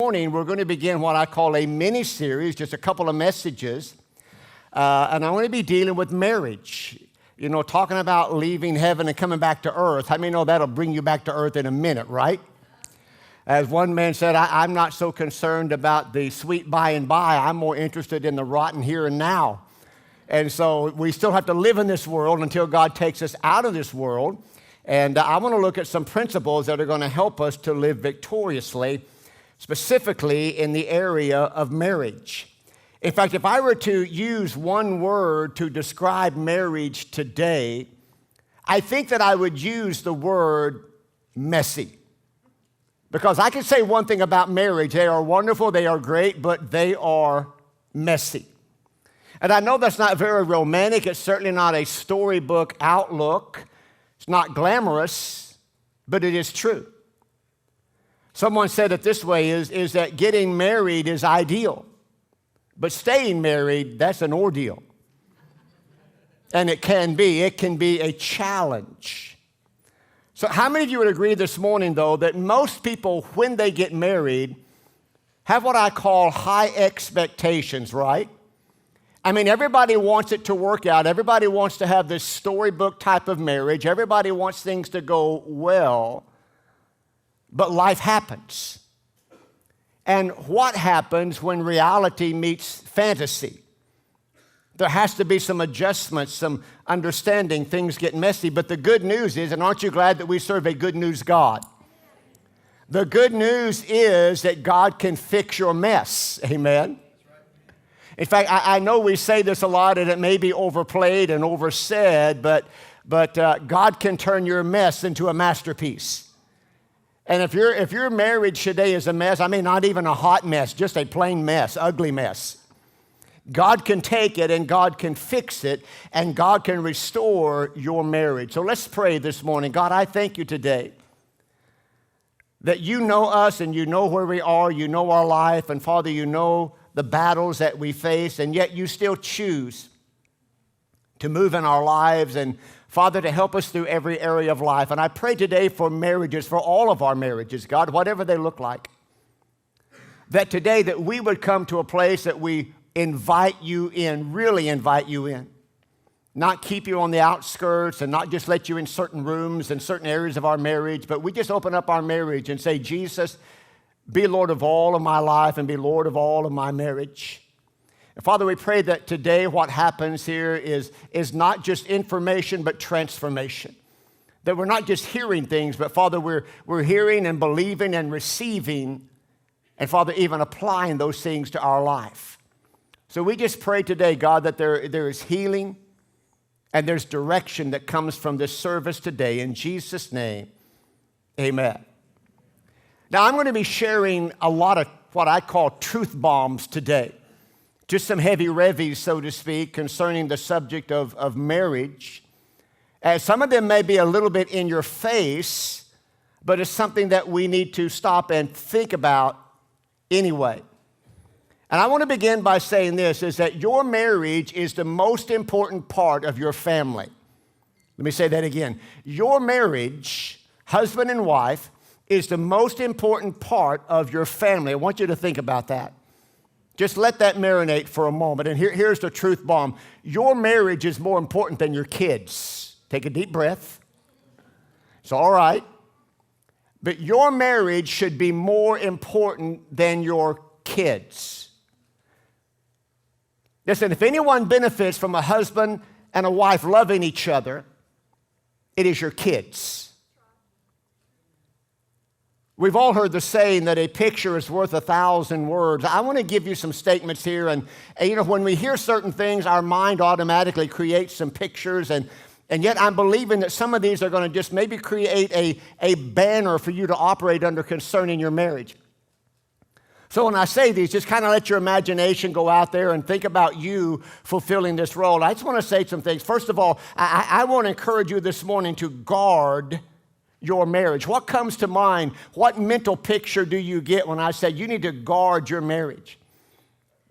Morning, we're going to begin what I call a mini-series, just a couple of messages, and I want to be dealing with marriage. You know, talking about leaving heaven and coming back to earth. How many know that'll bring you back to earth in a minute, right? As one man said, I'm not so concerned about the sweet by and by. I'm more interested in the rotten here and now. And so we still have to live in this world until God takes us out of this world. And I want to look at some principles that are going to help us to live victoriously, specifically in the area of marriage. In fact, if I were to use one word to describe marriage today, I think that I would use the word messy. Because I can say one thing about marriage: they are wonderful, they are great, but they are messy. And I know that's not very romantic. It's certainly not a storybook outlook. It's not glamorous, but it is true. Someone said it this way, is that getting married is ideal, but staying married, that's an ordeal. And it can be a challenge. So how many of you would agree this morning, though, that most people, when they get married, have what I call high expectations, right? I mean, everybody wants it to work out. Everybody wants to have this storybook type of marriage. Everybody wants things to go well. But life happens. And what happens when reality meets fantasy? There has to be some adjustments, some understanding. Things get messy. But the good news is, and aren't you glad that we serve a good news God? The good news is that God can fix your mess. Amen? In fact, I know we say this a lot, and it may be overplayed and oversaid, but God can turn your mess into a masterpiece. And if your marriage today is a mess, I mean, not even a hot mess, just a plain mess, ugly mess, God can take it and God can fix it and God can restore your marriage. So let's pray this morning. God, I thank you today that you know us and you know where we are, you know our life, and Father, you know the battles that we face, and yet you still choose to move in our lives and, Father, to help us through every area of life. And I pray today for marriages, for all of our marriages, God, whatever they look like, that today that we would come to a place that we invite you in, really invite you in. Not keep you on the outskirts and not just let you in certain rooms and certain areas of our marriage, but we just open up our marriage and say, Jesus, be Lord of all of my life and be Lord of all of my marriage. And Father, we pray that today what happens here is not just information, but transformation. That we're not just hearing things, but Father, we're hearing and believing and receiving, and Father, even applying those things to our life. So we just pray today, God, that there is healing and there's direction that comes from this service today. In Jesus' name, amen. Now, I'm going to be sharing a lot of what I call truth bombs today. Just some heavy revies, so to speak, concerning the subject of marriage. And some of them may be a little bit in your face, but it's something that we need to stop and think about anyway. And I want to begin by saying this, is that your marriage is the most important part of your family. Let me say that again. Your marriage, husband and wife, is the most important part of your family. I want you to think about that. Just let that marinate for a moment. And here's the truth bomb. Your marriage is more important than your kids. Take a deep breath. It's all right. But your marriage should be more important than your kids. Listen, if anyone benefits from a husband and a wife loving each other, it is your kids. We've all heard the saying that a picture is worth 1,000 words. I want to give you some statements here. And you know, when we hear certain things, our mind automatically creates some pictures. And yet I'm believing that some of these are going to just maybe create a banner for you to operate under concerning your marriage. So when I say these, just kind of let your imagination go out there and think about you fulfilling this role. I just want to say some things. First of all, I want to encourage you this morning to guard your marriage. What comes to mind? What mental picture do you get when I say you need to guard your marriage?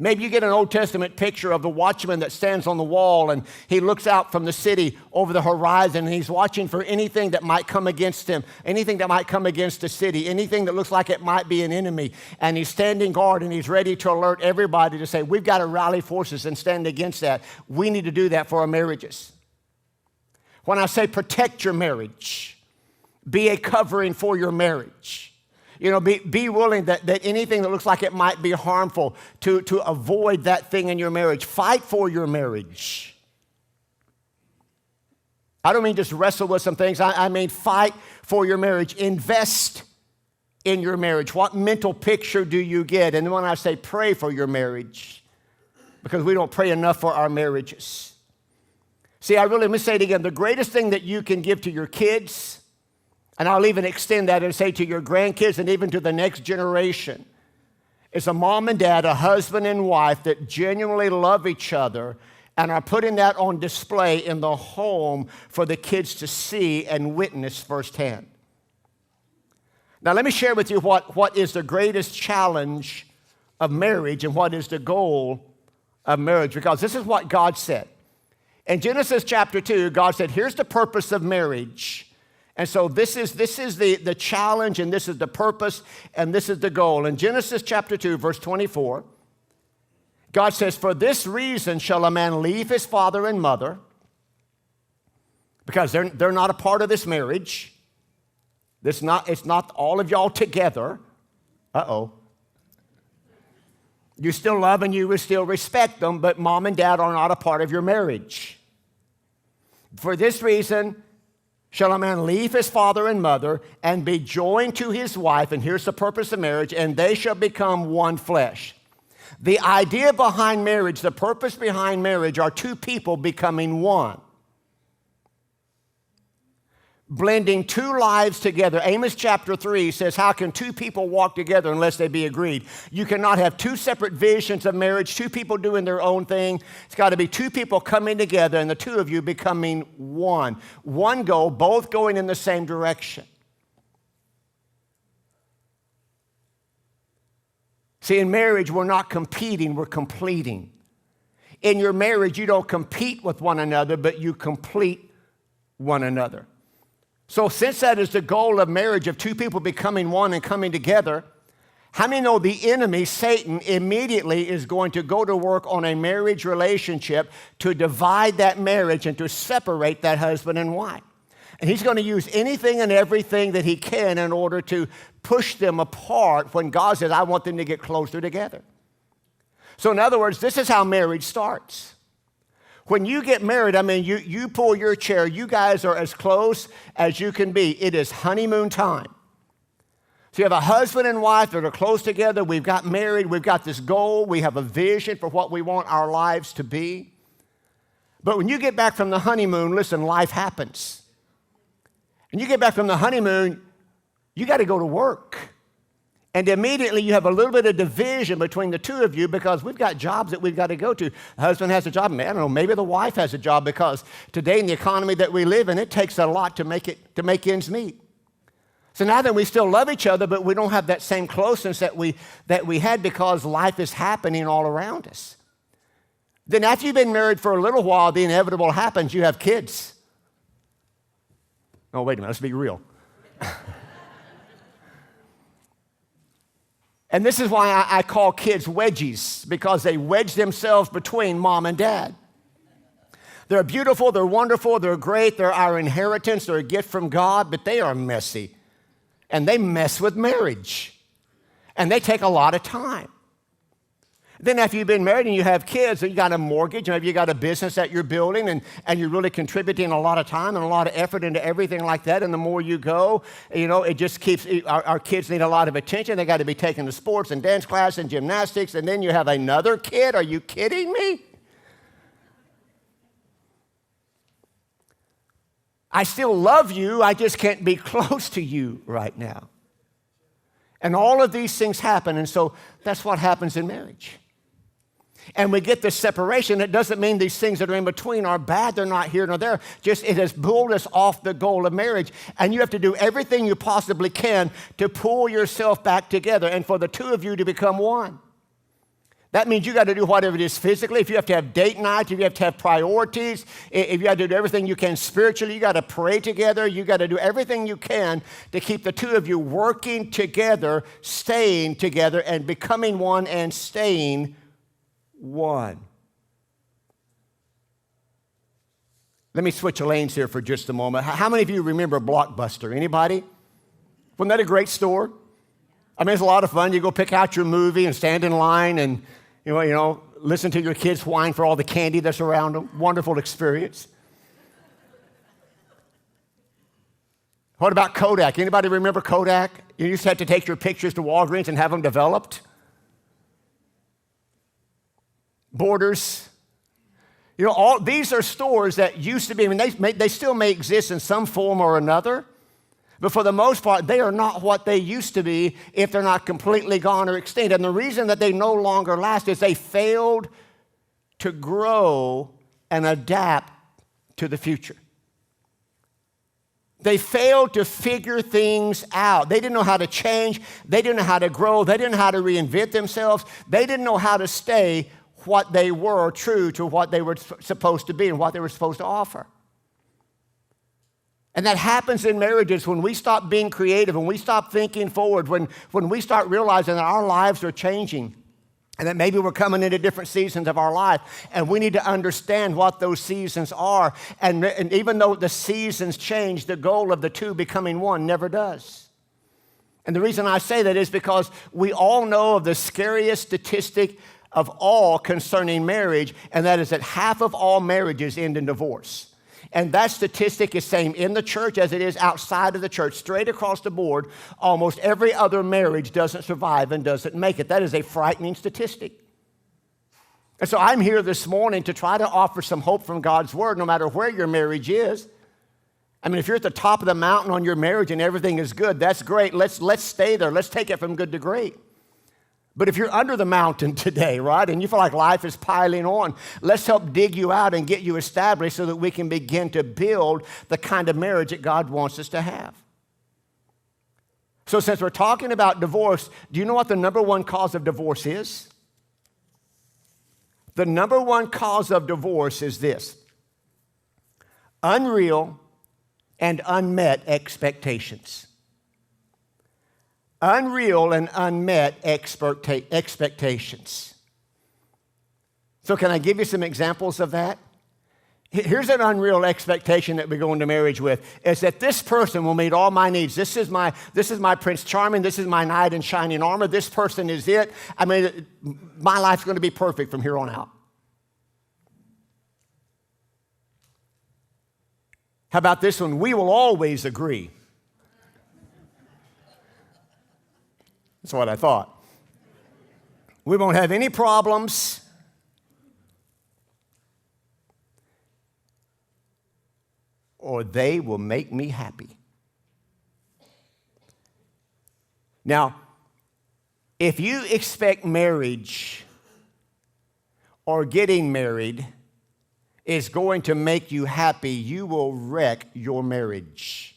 Maybe you get an Old Testament picture of the watchman that stands on the wall and he looks out from the city over the horizon and he's watching for anything that might come against him, anything that might come against the city, anything that looks like it might be an enemy. And he's standing guard and he's ready to alert everybody to say, we've got to rally forces and stand against that. We need to do that for our marriages. When I say protect your marriage, be a covering for your marriage. You know, be willing that anything that looks like it might be harmful to avoid that thing in your marriage. Fight for your marriage. I don't mean just wrestle with some things. I mean fight for your marriage. Invest in your marriage. What mental picture do you get? And when I say pray for your marriage, because we don't pray enough for our marriages. See, let me say it again. The greatest thing that you can give to your kids, and I'll even extend that and say to your grandkids and even to the next generation, is a mom and dad, a husband and wife that genuinely love each other and are putting that on display in the home for the kids to see and witness firsthand. Now, let me share with you what is the greatest challenge of marriage and what is the goal of marriage, because this is what God said. In Genesis chapter 2, God said, here's the purpose of marriage. And so this is the challenge, and this is the purpose, and this is the goal. In Genesis chapter 2, verse 24, God says, for this reason shall a man leave his father and mother, because they're not a part of this marriage. It's not all of y'all together. Uh-oh. You still love and you will still respect them, but mom and dad are not a part of your marriage. For this reason shall a man leave his father and mother and be joined to his wife, and here's the purpose of marriage, and they shall become one flesh. The idea behind marriage, the purpose behind marriage are two people becoming one. Blending two lives together. Amos chapter 3 says, how can two people walk together unless they be agreed? You cannot have two separate visions of marriage, two people doing their own thing. It's got to be two people coming together and the two of you becoming one. One goal, both going in the same direction. See, in marriage, we're not competing, we're completing. In your marriage, you don't compete with one another, but you complete one another. So since that is the goal of marriage, of two people becoming one and coming together, how many know the enemy, Satan, immediately is going to go to work on a marriage relationship to divide that marriage and to separate that husband and wife? And he's going to use anything and everything that he can in order to push them apart when God says, I want them to get closer together. So in other words, this is how marriage starts. When you get married, I mean, you pull your chair. You guys are as close as you can be. It is honeymoon time. So you have a husband and wife that are close together. We've got married. We've got this goal. We have a vision for what we want our lives to be. But when you get back from the honeymoon, listen, life happens. And you get back from the honeymoon, you got to go to work. And immediately you have a little bit of division between the two of you because we've got jobs that we've got to go to. The husband has a job. I don't know, maybe the wife has a job, because today in the economy that we live in, it takes a lot to make ends meet. So now that we still love each other, but we don't have that same closeness that we had because life is happening all around us. Then after you've been married for a little while, the inevitable happens. You have kids. Oh, wait a minute, let's be real. And this is why I call kids wedgies, because they wedge themselves between mom and dad. They're beautiful, they're wonderful, they're great, they're our inheritance, they're a gift from God, but they are messy. And they mess with marriage. And they take a lot of time. Then after you've been married and you have kids, you got a mortgage, maybe you got a business that you're building, and you're really contributing a lot of time and a lot of effort into everything like that. And the more you go, it just keeps, our kids need a lot of attention. They got to be taken to sports and dance class and gymnastics. And then you have another kid. Are you kidding me? I still love you. I just can't be close to you right now. And all of these things happen. And so that's what happens in marriage. And we get this separation. It doesn't mean these things that are in between are bad. They're not here nor there. Just it has pulled us off the goal of marriage. And you have to do everything you possibly can to pull yourself back together and for the two of you to become one. That means you got to do whatever it is physically. If you have to have date nights, if you have to have priorities, if you have to do everything you can spiritually, you got to pray together. You got to do everything you can to keep the two of you working together, staying together, and becoming one and staying one. Let me switch lanes here for just a moment. How many of you remember Blockbuster? Anybody? Wasn't that a great store? I mean, it's a lot of fun. You go pick out your movie and stand in line and, you know, listen to your kids whine for all the candy that's around them. Wonderful experience. What about Kodak? Anybody remember Kodak? You used to have to take your pictures to Walgreens and have them developed. Borders. You know, all these are stores that used to be, I mean, they still may exist in some form or another, but for the most part, they are not what they used to be if they're not completely gone or extinct. And the reason that they no longer last is they failed to grow and adapt to the future. They failed to figure things out. They didn't know how to change. They didn't know how to grow. They didn't know how to reinvent themselves. They didn't know how to stay what they were, true to what they were supposed to be and what they were supposed to offer. And that happens in marriages when we stop being creative, when we stop thinking forward, when we start realizing that our lives are changing and that maybe we're coming into different seasons of our life and we need to understand what those seasons are. And even though the seasons change, the goal of the two becoming one never does. And the reason I say that is because we all know of the scariest statistic of all concerning marriage, and that is that half of all marriages end in divorce. And that statistic is same in the church as it is outside of the church. Straight across the board, almost every other marriage doesn't survive and doesn't make it. That is a frightening statistic. And so I'm here this morning to try to offer some hope from God's word, no matter where your marriage is. I mean, if you're at the top of the mountain on your marriage and everything is good, that's great. Let's stay there. Let's take it from good to great. But if you're under the mountain today, right, and you feel like life is piling on, let's help dig you out and get you established so that we can begin to build the kind of marriage that God wants us to have. So since we're talking about divorce, do you know what the number one cause of divorce is? The number one cause of divorce is this: unreal and unmet expectations. Unreal and unmet expectations. So can I give you some examples of that? Here's an unreal expectation that we go into marriage with, is that this person will meet all my needs. This is my Prince Charming. This is my knight in shining armor. This person is it. I mean, my life's going to be perfect from here on out. How about this one? We will always agree. That's what I thought. We won't have any problems. Or they will make me happy. Now, if you expect marriage or getting married is going to make you happy, you will wreck your marriage.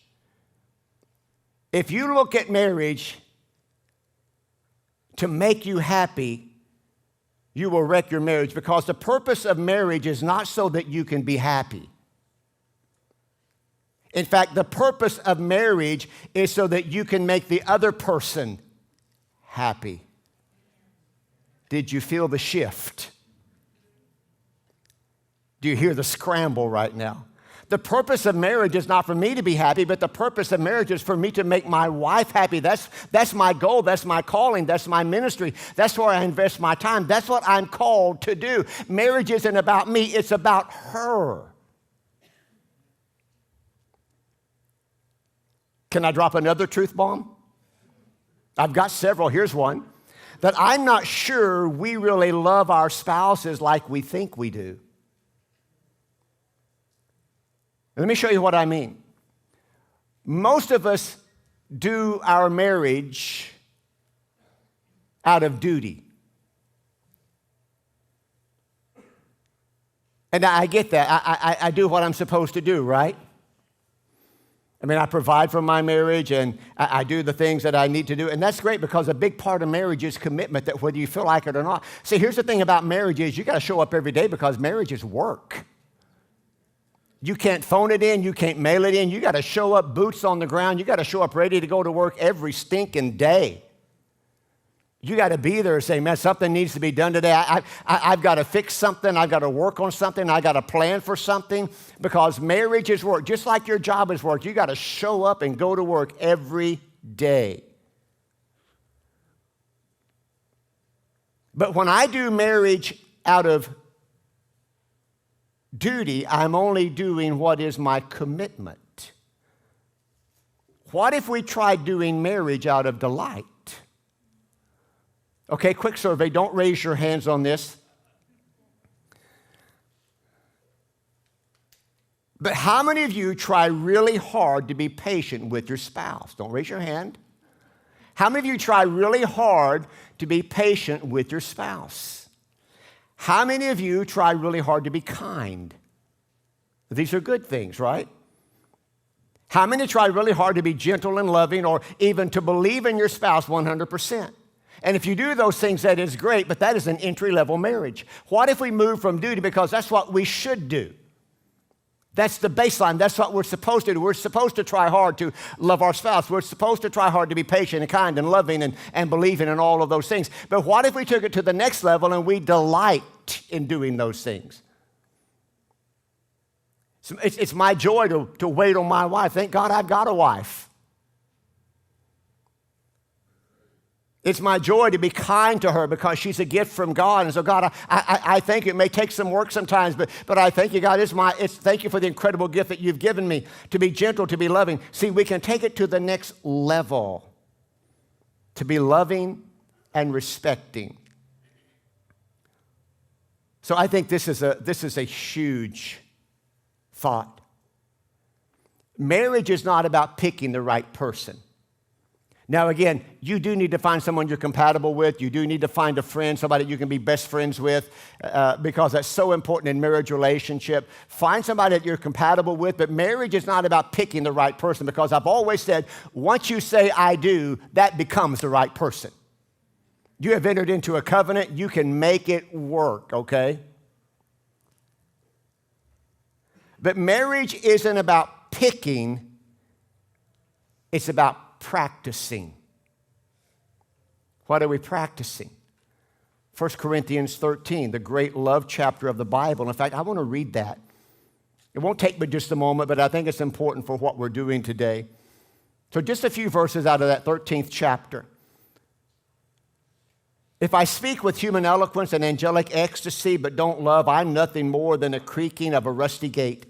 If you look at marriage to make you happy, you will wreck your marriage, because the purpose of marriage is not so that you can be happy. In fact, the purpose of marriage is so that you can make the other person happy. Did you feel the shift? Do you hear the scramble right now? The purpose of marriage is not for me to be happy, but the purpose of marriage is for me to make my wife happy. That's my goal. That's my calling. That's my ministry. That's where I invest my time. That's what I'm called to do. Marriage isn't about me. It's about her. Can I drop another truth bomb? I've got several. Here's one. That I'm not sure we really love our spouses like we think we do. Let me show you what I mean. Most of us do our marriage out of duty. And I get that. I do what I'm supposed to do, right? I mean, I provide for my marriage and I do the things that I need to do. And that's great because a big part of marriage is commitment, that whether you feel like it or not. See, here's the thing about marriage is you got to show up every day because marriage is work. You can't phone it in. You can't mail it in. You got to show up boots on the ground. You got to show up ready to go to work every stinking day. You got to be there and say, man, something needs to be done today. I've got to fix something. I've got to work on something. I've got to plan for something because marriage is work. Just like your job is work, you got to show up and go to work every day. But when I do marriage out of duty, I'm only doing what is my commitment. What if we tried doing marriage out of delight? Okay, quick survey. Don't raise your hands on this. But how many of you try really hard to be patient with your spouse? Don't raise your hand. How many of you try really hard to be patient with your spouse? How many of you try really hard to be kind? These are good things, right? How many try really hard to be gentle and loving or even to believe in your spouse 100%? And if you do those things, that is great, but that is an entry-level marriage. What if we move from duty because that's what we should do? That's the baseline. That's what we're supposed to do. We're supposed to try hard to love our spouse. We're supposed to try hard to be patient and kind and loving and believing in all of those things. But what if we took it to the next level and we delight in doing those things? So it's my joy to wait on my wife. Thank God I've got a wife. It's my joy to be kind to her because she's a gift from God. And so, God, I thank you. It may take some work sometimes, but I thank you, God. Thank you for the incredible gift that you've given me to be gentle, to be loving. See, we can take it to the next level, to be loving and respecting. So I think this is a huge thought. Marriage is not about picking the right person. Now, again, you do need to find someone you're compatible with. You do need to find a friend, somebody you can be best friends with, because that's so important in marriage relationship. Find somebody that you're compatible with, but marriage is not about picking the right person, because I've always said, once you say I do, that becomes the right person. You have entered into a covenant. You can make it work, okay? But marriage isn't about picking. It's about practicing. What are we practicing? 1 Corinthians 13, the great love chapter of the Bible. In fact, I want to read that. It won't take me just a moment, but I think it's important for what we're doing today. So just a few verses out of that 13th chapter. If I speak with human eloquence and angelic ecstasy but don't love, I'm nothing more than a creaking of a rusty gate.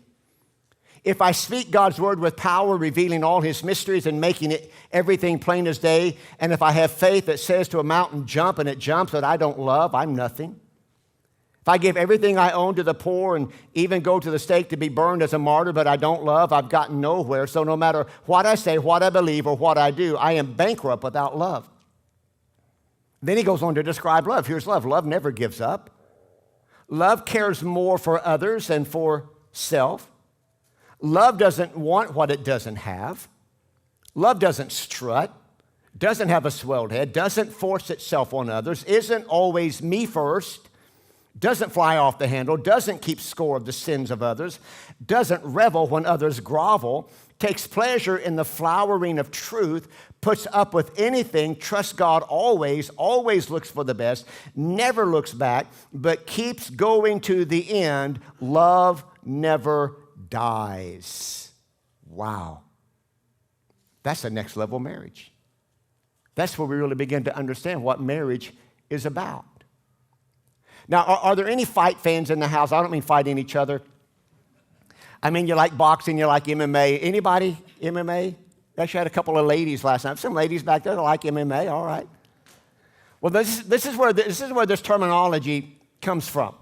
If I speak God's word with power, revealing all his mysteries and making it everything plain as day, and if I have faith that says to a mountain, jump, and it jumps, but I don't love, I'm nothing. If I give everything I own to the poor and even go to the stake to be burned as a martyr, but I don't love, I've gotten nowhere. So no matter what I say, what I believe, or what I do, I am bankrupt without love. Then he goes on to describe love. Here's love. Love never gives up. Love cares more for others than for self. Love doesn't want what it doesn't have. Love doesn't strut, doesn't have a swelled head, doesn't force itself on others, isn't always me first, doesn't fly off the handle, doesn't keep score of the sins of others, doesn't revel when others grovel, takes pleasure in the flowering of truth, puts up with anything, trusts God always, always looks for the best, never looks back, but keeps going to the end. Love never dies. Wow. That's a next level marriage. That's where we really begin to understand what marriage is about. Now, are there any fight fans in the house? I don't mean fighting each other. I mean, you like boxing, you like MMA. Anybody MMA? Actually, I had a couple of ladies last night. Some ladies back there that like MMA. All right. Well, this is where this terminology comes from.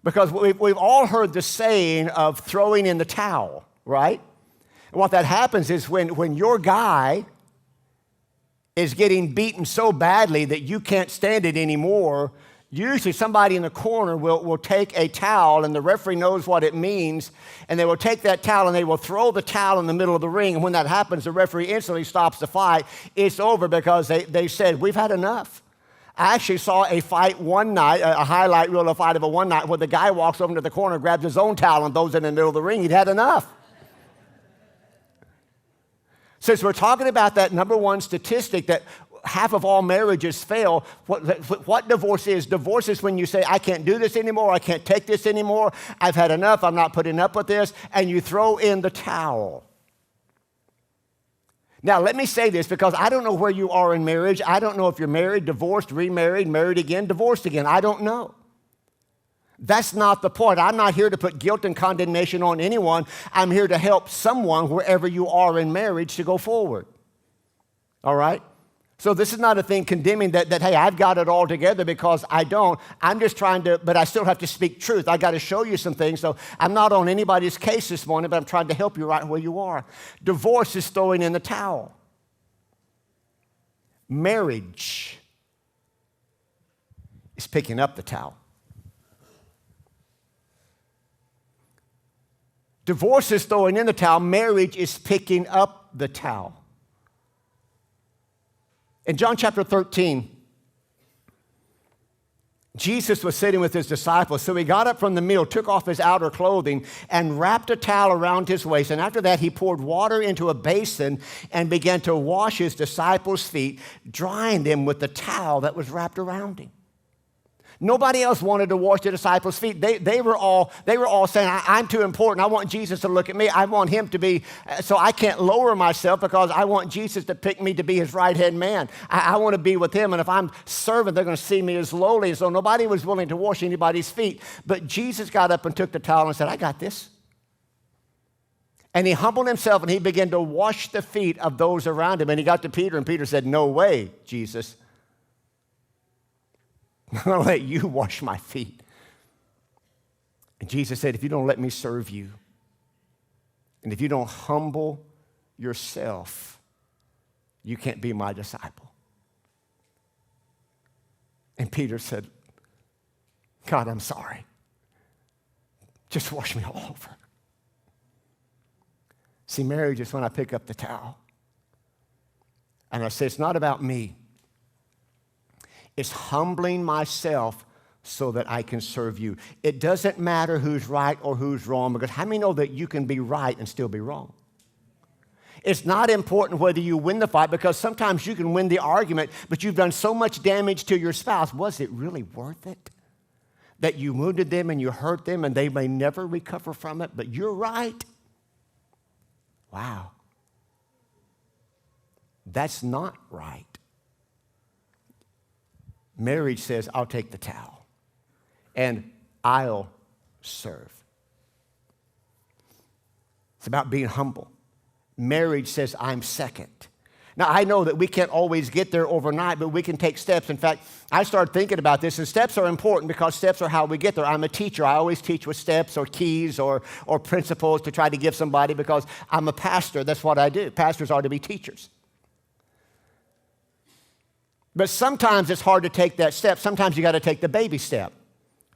Because we've all heard the saying of throwing in the towel, right? And what that happens is when your guy is getting beaten so badly that you can't stand it anymore, Usually somebody in the corner will take a towel, and the referee knows what it means, and they will take that towel and they will throw the towel in the middle of the ring. And when that happens, the referee instantly stops the fight. It's over because they said, we've had enough. I actually saw a fight one night, a highlight reel of a fight of a one night, where the guy walks over to the corner, grabs his own towel, and throws it in the middle of the ring. He'd had enough. Since we're talking about that number one statistic that half of all marriages fail, what divorce is? Divorce is when you say, I can't do this anymore, I can't take this anymore, I've had enough, I'm not putting up with this, and you throw in the towel. Now, let me say this because I don't know where you are in marriage. I don't know if you're married, divorced, remarried, married again, divorced again. I don't know. That's not the point. I'm not here to put guilt and condemnation on anyone. I'm here to help someone, wherever you are in marriage, to go forward. All right? So this is not a thing condemning that, hey, I've got it all together, because I don't. I'm just trying to, but I still have to speak truth. I got to show you some things. So I'm not on anybody's case this morning, but I'm trying to help you right where you are. Divorce is throwing in the towel. Marriage is picking up the towel. Divorce is throwing in the towel. Marriage is picking up the towel. In John chapter 13, Jesus was sitting with his disciples. So he got up from the meal, took off his outer clothing, and wrapped a towel around his waist. And after that, he poured water into a basin and began to wash his disciples' feet, drying them with the towel that was wrapped around him. Nobody else wanted to wash the disciples' feet. They were all saying, I'm too important. I want Jesus to look at me. I want him to be, so I can't lower myself because I want Jesus to pick me to be his right-hand man. I want to be with him, and if I'm serving, they're going to see me as lowly. So nobody was willing to wash anybody's feet. But Jesus got up and took the towel and said, I got this. And he humbled himself, and he began to wash the feet of those around him. And he got to Peter, and Peter said, no way, Jesus. I'm going to let you wash my feet. And Jesus said, if you don't let me serve you, and if you don't humble yourself, you can't be my disciple. And Peter said, God, I'm sorry. Just wash me all over. See, marriage is when I pick up the towel. And I say, it's not about me. It's humbling myself so that I can serve you. It doesn't matter who's right or who's wrong, because how many know that you can be right and still be wrong? It's not important whether you win the fight, because sometimes you can win the argument, but you've done so much damage to your spouse. Was it really worth it? That you wounded them and you hurt them and they may never recover from it, but you're right. Wow. That's not right. Marriage says, I'll take the towel and I'll serve. It's about being humble. Marriage says, I'm second. Now, I know that we can't always get there overnight, but we can take steps. In fact, I started thinking about this, and steps are important because steps are how we get there. I'm a teacher. I always teach with steps or keys or principles to try to give somebody, because I'm a pastor. That's what I do. Pastors are to be teachers. But sometimes it's hard to take that step. Sometimes you got to take the baby step.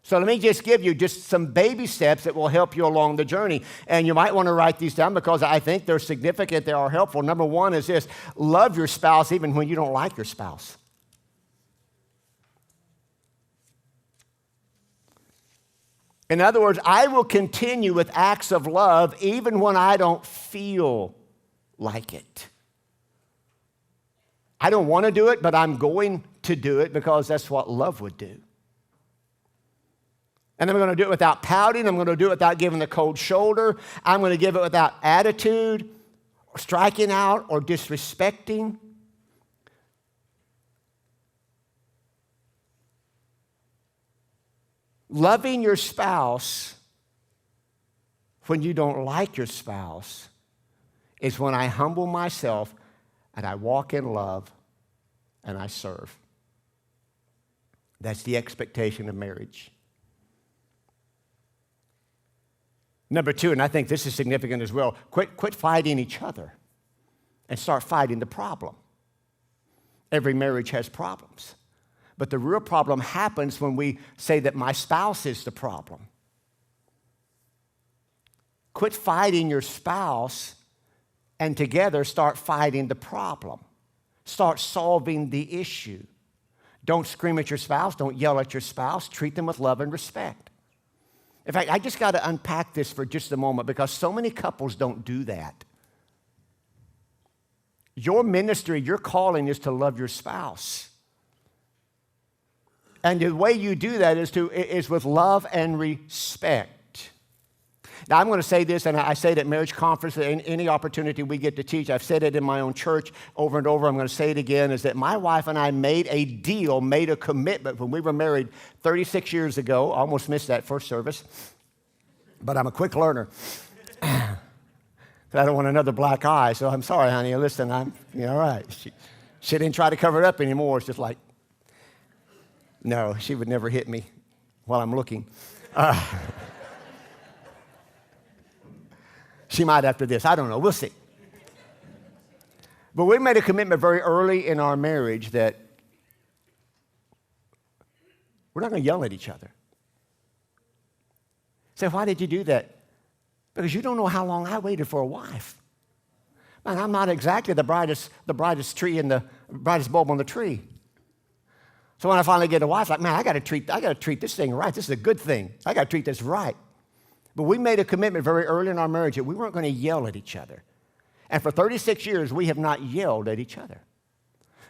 So let me just give you just some baby steps that will help you along the journey. And you might want to write these down because I think they're significant, they are helpful. Number one is this: love your spouse even when you don't like your spouse. In other words, I will continue with acts of love even when I don't feel like it. I don't want to do it, but I'm going to do it because that's what love would do. And I'm going to do it without pouting. I'm going to do it without giving the cold shoulder. I'm going to give it without attitude, or striking out, or disrespecting. Loving your spouse when you don't like your spouse is when I humble myself and I walk in love and I serve. That's the expectation of marriage. Number two, and I think this is significant as well, quit fighting each other and start fighting the problem. Every marriage has problems. But the real problem happens when we say that my spouse is the problem. Quit fighting your spouse and together start fighting the problem. Start solving the issue. Don't scream at your spouse. Don't yell at your spouse. Treat them with love and respect. In fact, I just got to unpack this for just a moment because so many couples don't do that. Your ministry, your calling is to love your spouse. And the way you do that is with love and respect. Now, I'm going to say this, and I say it at marriage conference, and any opportunity we get to teach. I've said it in my own church over and over. I'm going to say it again, is that my wife and I made a deal, made a commitment when we were married 36 years ago. I almost missed that first service, but I'm a quick learner. I don't want another black eye, so I'm sorry, honey. Listen, all right. She didn't try to cover it up anymore. It's just like, no, she would never hit me while I'm looking. She might after this. I don't know. We'll see. But we made a commitment very early in our marriage that we're not going to yell at each other. Say, why did you do that? Because you don't know how long I waited for a wife. Man, I'm not exactly the brightest tree in the brightest bulb on the tree. So when I finally get a wife, like, man, I got to treat this thing right. This is a good thing. I got to treat this right. But we made a commitment very early in our marriage that we weren't going to yell at each other. And for 36 years, we have not yelled at each other.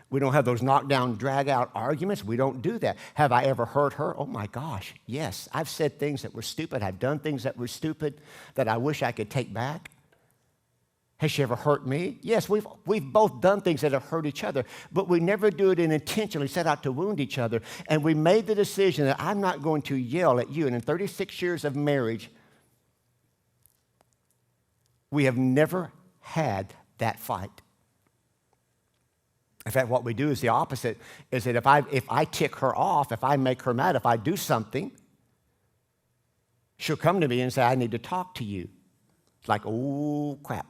We don't have those knockdown, drag-out arguments. We don't do that. Have I ever hurt her? Oh, my gosh, yes. I've said things that were stupid. I've done things that were stupid that I wish I could take back. Has she ever hurt me? Yes, we've both done things that have hurt each other, but we never do it and intentionally set out to wound each other. And we made the decision that I'm not going to yell at you. And in 36 years of marriage, we have never had that fight. In fact, what we do is the opposite, is that if I tick her off, if I make her mad, if I do something, she'll come to me and say, I need to talk to you. It's like, oh, crap.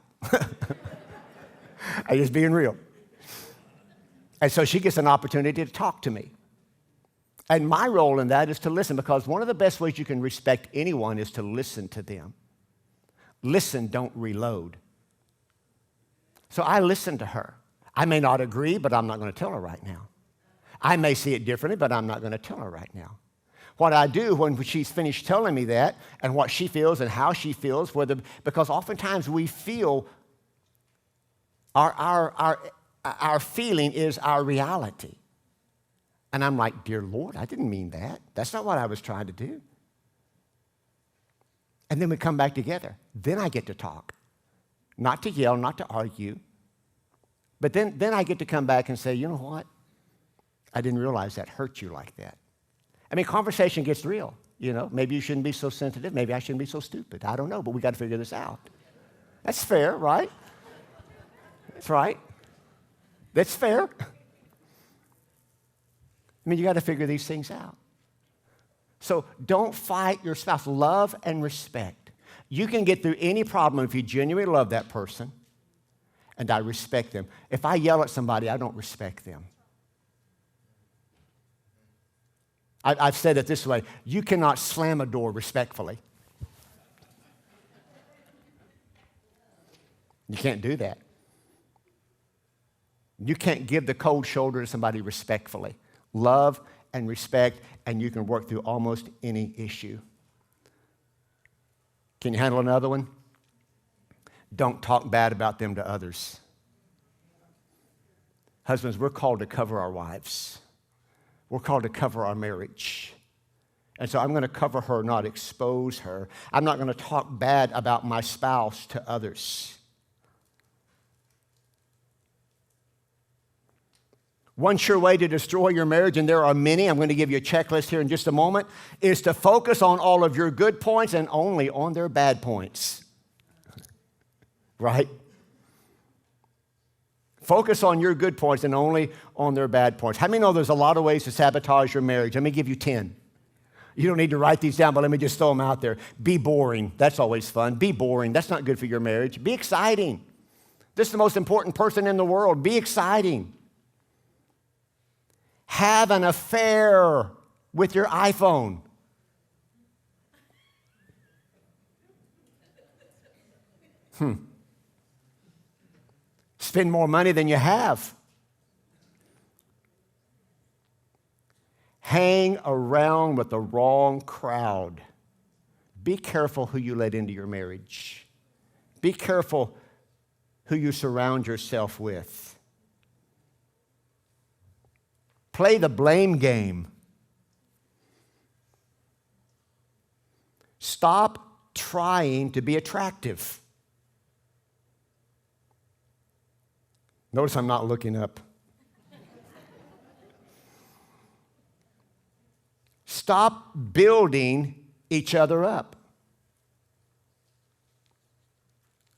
I'm just being real. And so she gets an opportunity to talk to me. And my role in that is to listen, because one of the best ways you can respect anyone is to listen to them. Listen, don't reload. So I listen to her. I may not agree, but I'm not going to tell her right now. I may see it differently, but I'm not going to tell her right now. What I do when she's finished telling me that and what she feels and how she feels, because oftentimes we feel our feeling is our reality. And I'm like, dear Lord, I didn't mean that. That's not what I was trying to do. And then we come back together. Then I get to talk. Not to yell, not to argue. But then I get to come back and say, you know what? I didn't realize that hurt you like that. I mean, conversation gets real. Maybe you shouldn't be so sensitive. Maybe I shouldn't be so stupid. I don't know, but we got to figure this out. That's fair, right? That's right. That's fair. I mean, you got to figure these things out. So don't fight your spouse. Love and respect. You can get through any problem if you genuinely love that person, and I respect them. If I yell at somebody, I don't respect them. I've said it this way: you cannot slam a door respectfully. You can't do that. You can't give the cold shoulder to somebody respectfully. Love and respect, and you can work through almost any issue. Can you handle another one? Don't talk bad about them to others. Husbands, we're called to cover our wives. We're called to cover our marriage. And so I'm going to cover her, not expose her. I'm not going to talk bad about my spouse to others. One sure way to destroy your marriage, and there are many, I'm going to give you a checklist here in just a moment, is to focus on all of your good points and only on their bad points. Right? Focus on your good points and only on their bad points. How many know there's a lot of ways to sabotage your marriage? Let me give you 10. You don't need to write these down, but let me just throw them out there. Be boring. That's always fun. Be boring. That's not good for your marriage. Be exciting. This is the most important person in the world. Be exciting. have an affair with your iPhone. Spend more money than you have. Hang around with the wrong crowd. Be careful who you let into your marriage. Be careful who you surround yourself with. Play the blame game. Stop trying to be attractive. Notice I'm not looking up. Stop building each other up.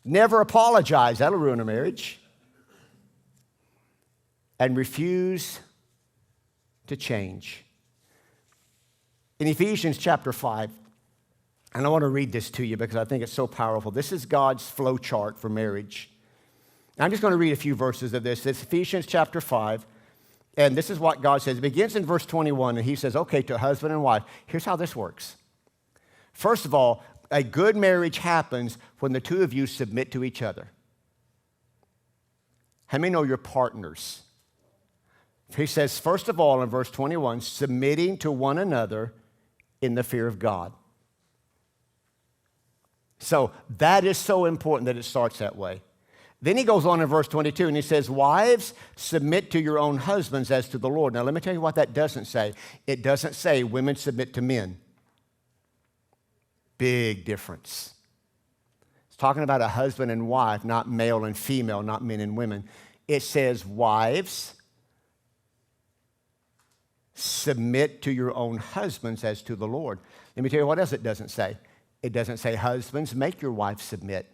Never apologize. That'll ruin a marriage. And refuse to change. In Ephesians chapter 5, and I want to read this to you because I think it's so powerful. This is God's flow chart for marriage. I'm just going to read a few verses of this. It's Ephesians chapter 5, and this is what God says. It begins in verse 21, and he says, okay, to husband and wife, here's how this works. First of all, a good marriage happens when the two of you submit to each other. How many know you're partners? He says, first of all, in verse 21, submitting to one another in the fear of God. So that is so important that it starts that way. Then he goes on in verse 22 and he says, wives, submit to your own husbands as to the Lord. Now let me tell you what that doesn't say. It doesn't say women submit to men. Big difference. It's talking about a husband and wife, not male and female, not men and women. It says, wives, submit to your own husbands as to the Lord. Let me tell you what else it doesn't say. It doesn't say, husbands, make your wife submit.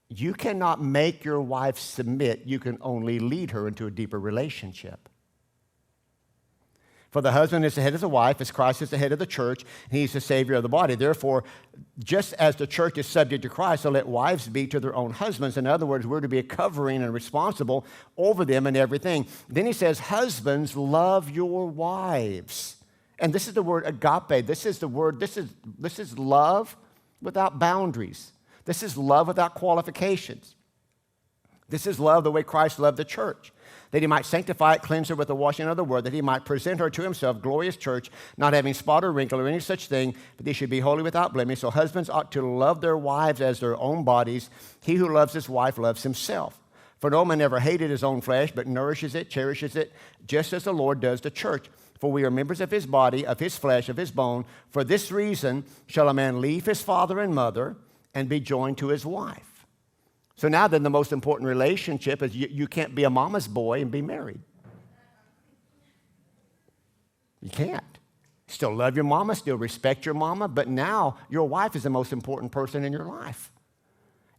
You cannot make your wife submit. You can only lead her into a deeper relationship. For the husband is the head of the wife, as Christ is the head of the church, and he's the Savior of the body. Therefore, just as the church is subject to Christ, so let wives be to their own husbands. In other words, we're to be covering and responsible over them and everything. Then he says, husbands, love your wives. And this is the word agape. This is love without boundaries. This is love without qualifications. This is love the way Christ loved the church, that he might sanctify it, cleanse her with the washing of the word, that he might present her to himself, glorious church, not having spot or wrinkle or any such thing, but they should be holy without blemish. So husbands ought to love their wives as their own bodies. He who loves his wife loves himself. For no man ever hated his own flesh, but nourishes it, cherishes it, just as the Lord does the church. For we are members of his body, of his flesh, of his bone. For this reason shall a man leave his father and mother and be joined to his wife. So now then the most important relationship is you can't be a mama's boy and be married. You can't. Still love your mama, still respect your mama, but now your wife is the most important person in your life.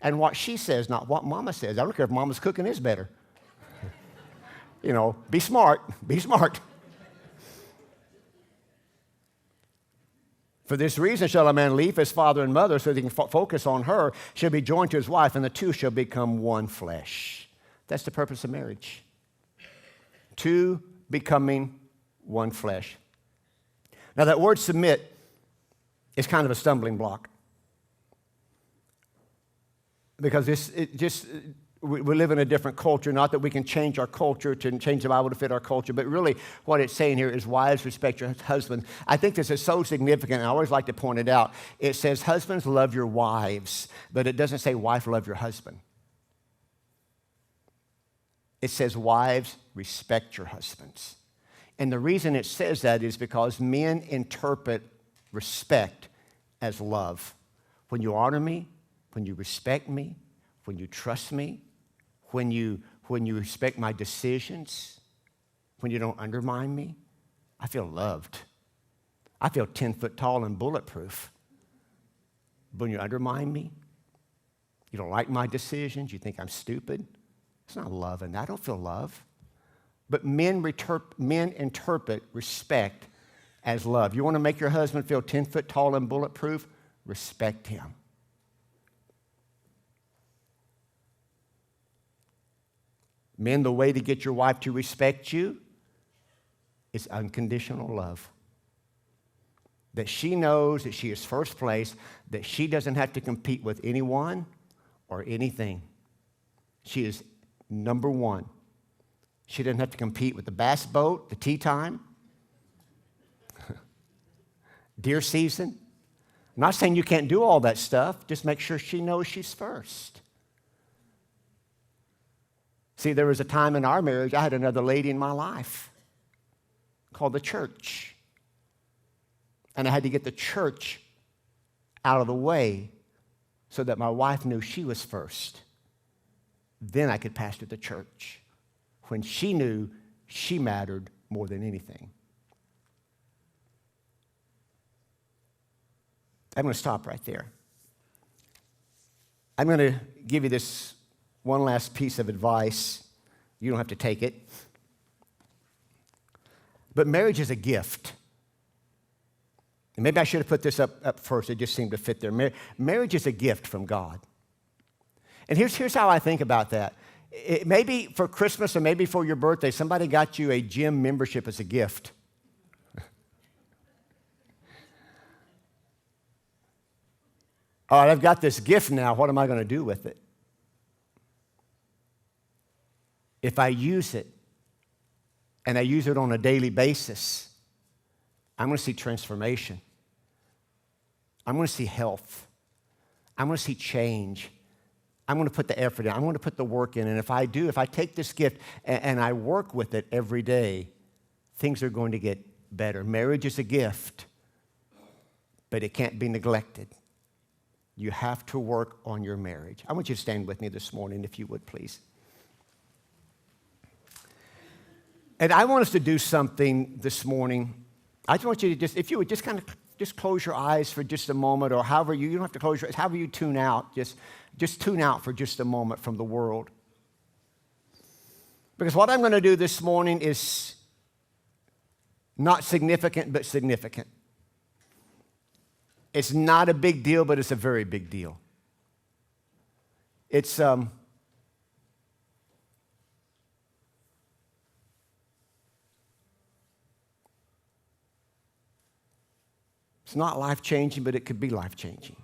And what she says, not what mama says. I don't care if mama's cooking is better. Be smart, be smart. For this reason shall a man leave his father and mother so that he can focus on her, shall be joined to his wife, and the two shall become one flesh. That's the purpose of marriage. Two becoming one flesh. Now that word submit is kind of a stumbling block. Because we live in a different culture, not that we can change our culture to change the Bible to fit our culture, but really what it's saying here is wives, respect your husband. I think this is so significant, and I always like to point it out. It says, husbands, love your wives, but it doesn't say, wife, love your husband. It says, wives, respect your husbands. And the reason it says that is because men interpret respect as love. When you honor me, when you respect me, when you trust me, when you respect my decisions, when you don't undermine me, I feel loved. I feel 10 foot tall and bulletproof. But when you undermine me, you don't like my decisions, you think I'm stupid, it's not love, and I don't feel love. But men interpret respect as love. You want to make your husband feel 10 foot tall and bulletproof? Respect him. Men, the way to get your wife to respect you is unconditional love. That she knows that she is first place, that she doesn't have to compete with anyone or anything. She is number one. She doesn't have to compete with the bass boat, the tea time, deer season. I'm not saying you can't do all that stuff. Just make sure she knows she's first. See, there was a time in our marriage, I had another lady in my life called the church. And I had to get the church out of the way so that my wife knew she was first. Then I could pastor the church when she knew she mattered more than anything. I'm going to stop right there. I'm going to give you this one last piece of advice. You don't have to take it. But marriage is a gift. And maybe I should have put this up first. It just seemed to fit there. Marriage is a gift from God. And here's how I think about that. Maybe for Christmas or maybe for your birthday, somebody got you a gym membership as a gift. All right, I've got this gift now. What am I going to do with it? If I use it, and I use it on a daily basis, I'm going to see transformation. I'm going to see health. I'm going to see change. I'm going to put the effort in. I'm going to put the work in. And if I take this gift and I work with it every day, things are going to get better. Marriage is a gift, but it can't be neglected. You have to work on your marriage. I want you to stand with me this morning, if you would, please. And I want us to do something this morning. I just want you to if you would just close your eyes for just a moment, or however you don't have to close your eyes, however you tune out, just tune out for just a moment from the world. Because what I'm going to do this morning is not significant, but significant. It's not a big deal, but it's a very big deal. It's not life-changing, but it could be life-changing.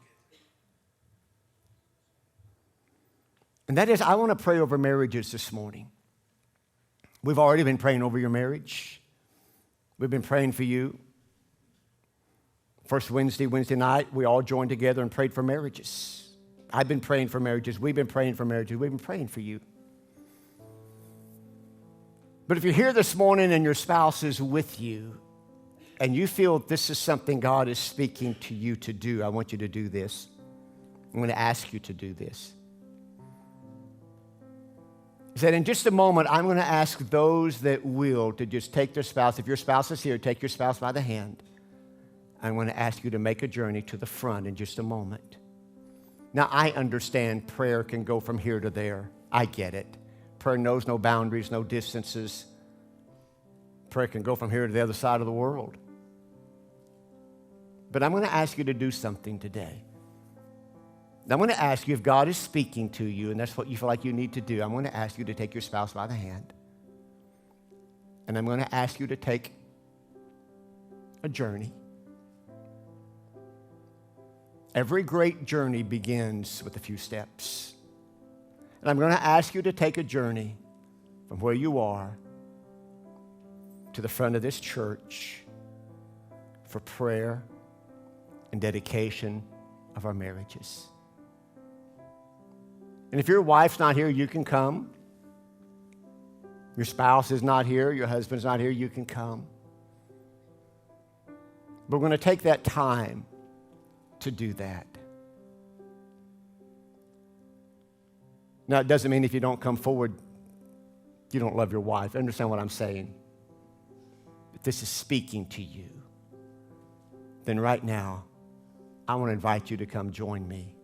And that is, I want to pray over marriages this morning. We've already been praying over your marriage. We've been praying for you. First Wednesday night, we all joined together and prayed for marriages. I've been praying for marriages. We've been praying for marriages. We've been praying for you. But if you're here this morning and your spouse is with you, and you feel this is something God is speaking to you to do, I want you to do this. I'm going to ask you to do this. He said, in just a moment, I'm going to ask those that will to just take their spouse. If your spouse is here, take your spouse by the hand. I'm going to ask you to make a journey to the front in just a moment. Now, I understand prayer can go from here to there. I get it. Prayer knows no boundaries, no distances. Prayer can go from here to the other side of the world. But I'm going to ask you to do something today. I'm going to ask you, if God is speaking to you, and that's what you feel like you need to do, I'm going to ask you to take your spouse by the hand. And I'm going to ask you to take a journey. Every great journey begins with a few steps. And I'm going to ask you to take a journey from where you are to the front of this church for prayer and dedication of our marriages. And if your wife's not here, you can come. Your spouse is not here, your husband's not here, you can come. But we're going to take that time to do that. Now, it doesn't mean if you don't come forward, you don't love your wife. Understand what I'm saying? If this is speaking to you, then right now, I want to invite you to come join me.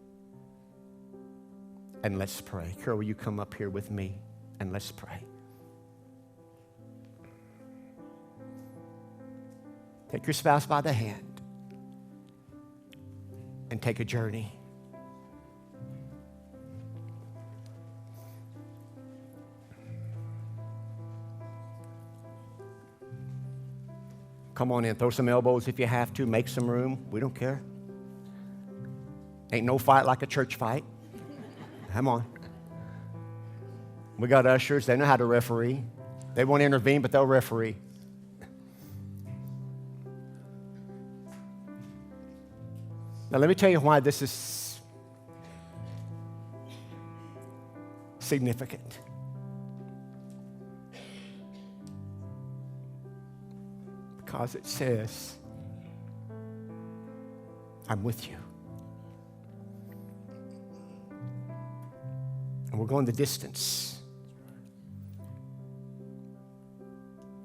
And let's pray. Carol, will you come up here with me and let's pray. Take your spouse by the hand and take a journey. Come on in. Throw some elbows if you have to. Make some room. We don't care. Ain't no fight like a church fight. Come on. We got ushers. They know how to referee. They won't intervene, but they'll referee. Now, let me tell you why this is significant. Because it says, I'm with you. And we're going the distance.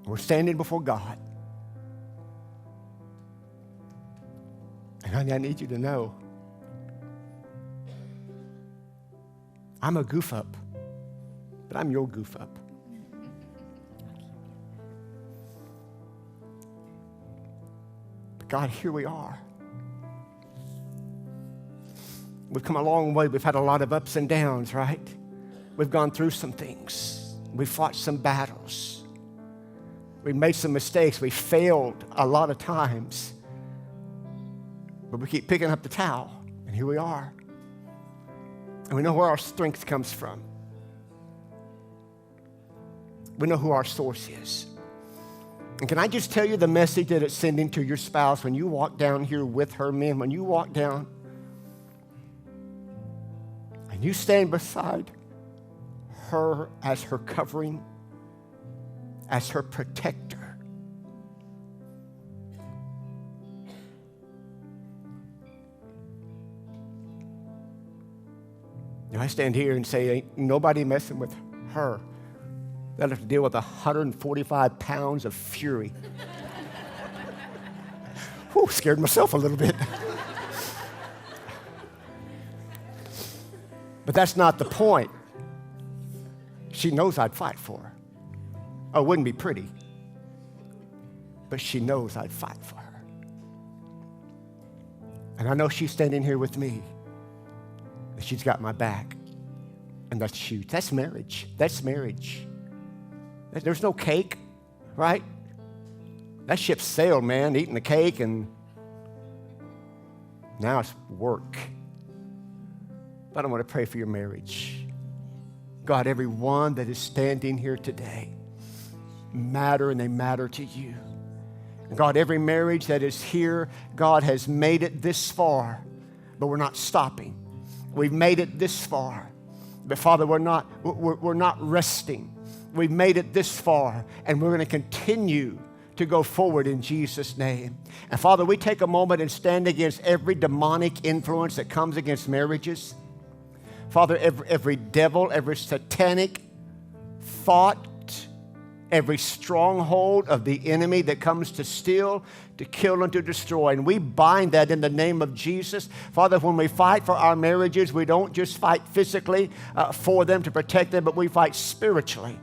We're standing before God. And honey, I need you to know, I'm a goof up, but I'm your goof up. But God, here we are. We've come a long way. We've had a lot of ups and downs, right? We've gone through some things. We've fought some battles. We've made some mistakes. We failed a lot of times. But we keep picking up the towel, and here we are. And we know where our strength comes from. We know who our source is. And can I just tell you the message that it's sending to your spouse when you walk down here with her, men, when you walk down and you stand beside her as her covering, as her protector. Now I stand here and say, ain't nobody messing with her. They'll have to deal with 145 pounds of fury. Whew, scared myself a little bit. But that's not the point. She knows I'd fight for her. Oh, it wouldn't be pretty, but she knows I'd fight for her. And I know she's standing here with me, that she's got my back, and that's huge. That's marriage. That's marriage. There's no cake, right? That ship sailed, man, eating the cake, and now it's work. But I want to pray for your marriage. God, everyone that is standing here today matter, and they matter to you. And God, every marriage that is here, God has made it this far, but we're not stopping. We've made it this far, but Father, we're not resting. We've made it this far, and we're going to continue to go forward in Jesus' name. And Father, we take a moment and stand against every demonic influence that comes against marriages. Father, every devil, every satanic thought, every stronghold of the enemy that comes to steal, to kill, and to destroy. And we bind that in the name of Jesus. Father, when we fight for our marriages, we don't just fight physically for them to protect them, but we fight spiritually.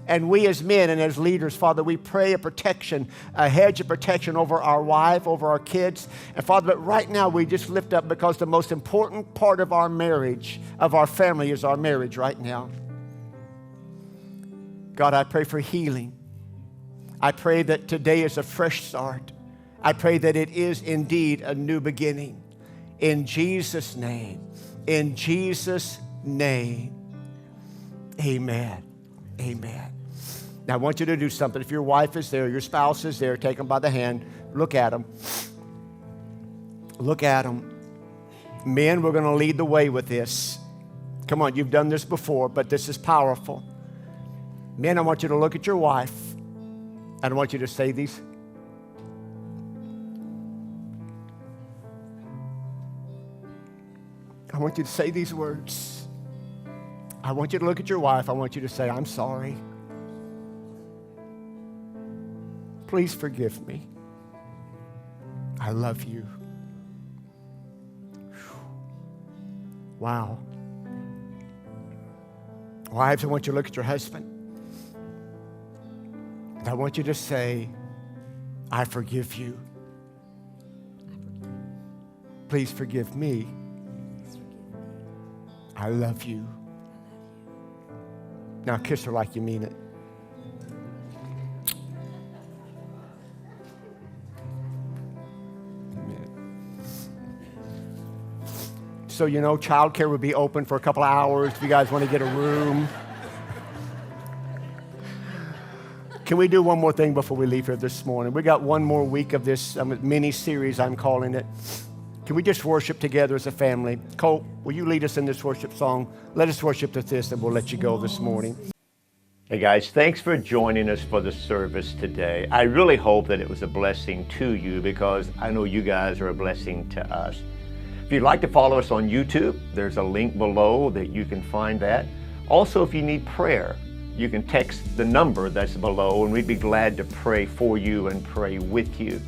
And we as men and as leaders, Father, we pray a protection, a hedge of protection over our wife, over our kids. And Father, but right now we just lift up, because the most important part of our marriage, of our family, is our marriage right now. God, I pray for healing. I pray that today is a fresh start. I pray that it is indeed a new beginning. In Jesus' name. In Jesus' name. Amen. Amen. Now I want you to do something. If your wife is there, your spouse is there, take them by the hand. Look at them. Look at them. Men, we're going to lead the way with this. Come on, you've done this before, but this is powerful. Men, I want you to look at your wife, and I want you to say these. I want you to say these words. I want you to look at your wife. I want you to say, I'm sorry. Please forgive me. I love you. Wow. Wives, I want you to look at your husband. And I want you to say, I forgive you. Please forgive me. I love you. Now kiss her like you mean it. So, childcare would be open for a couple of hours if you guys want to get a room. Can we do one more thing before we leave here this morning? We got one more week of this mini-series, I'm calling it. Can we just worship together as a family? Cole, will you lead us in this worship song? Let us worship with this, and we'll let you go this morning. Hey guys, thanks for joining us for the service today. I really hope that it was a blessing to you, because I know you guys are a blessing to us. If you'd like to follow us on YouTube, there's a link below that you can find that. Also, if you need prayer, you can text the number that's below, and we'd be glad to pray for you and pray with you.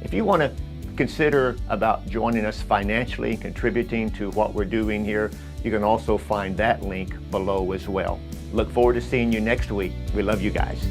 If you want to consider about joining us financially and contributing to what we're doing here, you can also find that link below as well. Look forward to seeing you next week. We love you guys.